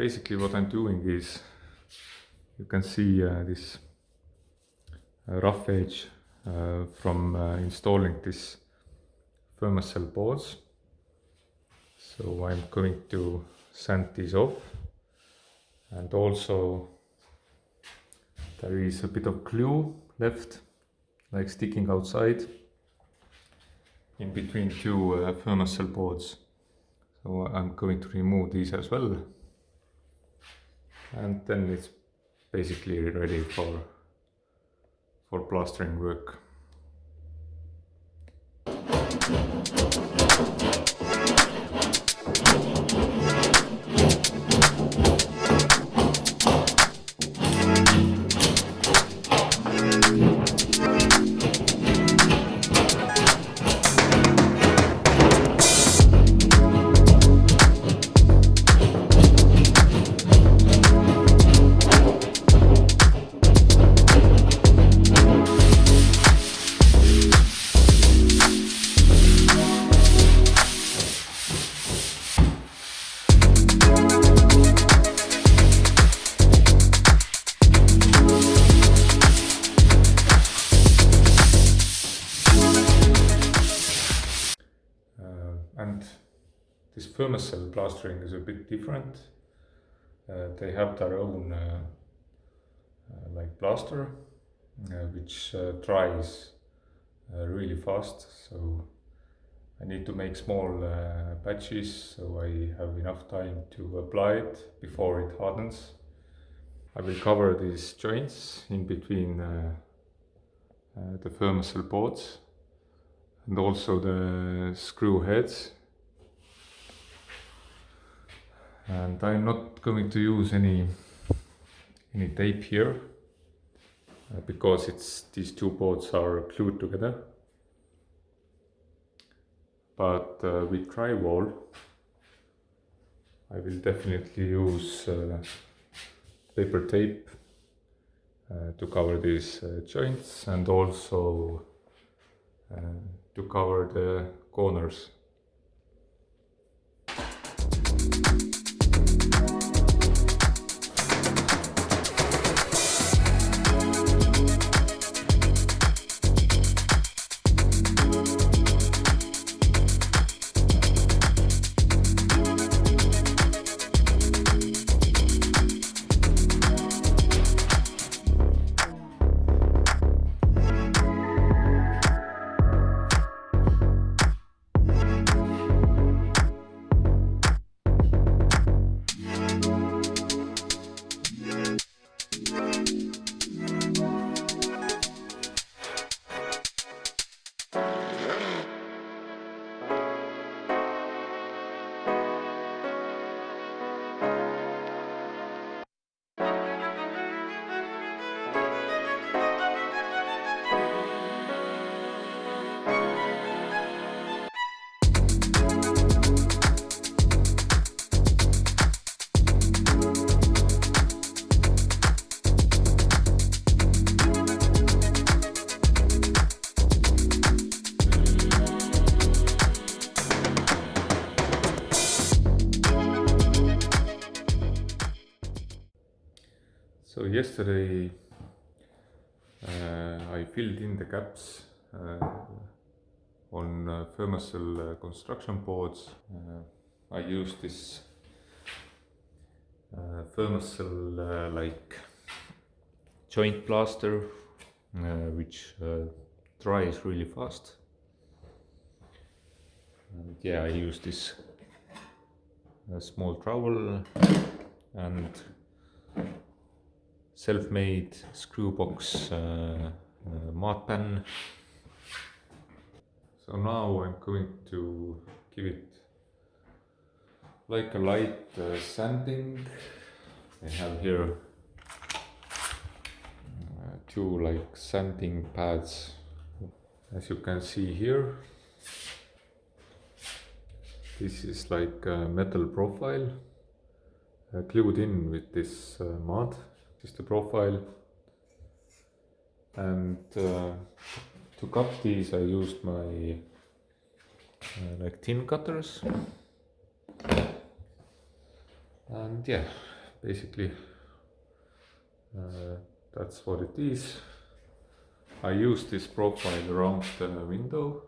basically what I'm doing is, you can see this rough edge from installing this Fermacell boards. So I'm going to sand these off, and also there is a bit of glue left, like sticking outside in between two Fermacell boards. So I'm going to remove these as well, and then it's basically ready for plastering work. And this Fermacell plastering is a bit different. They have their own like plaster, which dries really fast. So I need to make small batches, so I have enough time to apply it before it hardens. I will cover these joints in between the Fermacell boards, and also the screw heads. And I'm not going to use any tape here because these two boards are glued together. But with drywall I will definitely use paper tape to cover these joints, and also to cover the corners. So yesterday I filled in the gaps on Fermacell construction boards. I used this Fermacell like joint plaster, which dries really fast. And yeah, I used this small trowel and self-made screw box mud pan. So now I'm going to give it like a light sanding. I have here two like sanding pads, as you can see here. This is like a metal profile glued in with this mud. This is the profile, and to cut these I used my like tin cutters. And yeah, basically that's what it is. I use this profile around the window,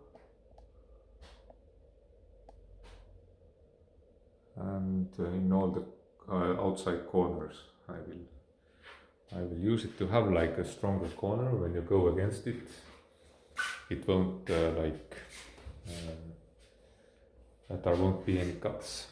and in all the outside corners I will use it to have like a stronger corner. When you go against it, it won't there won't be any cuts.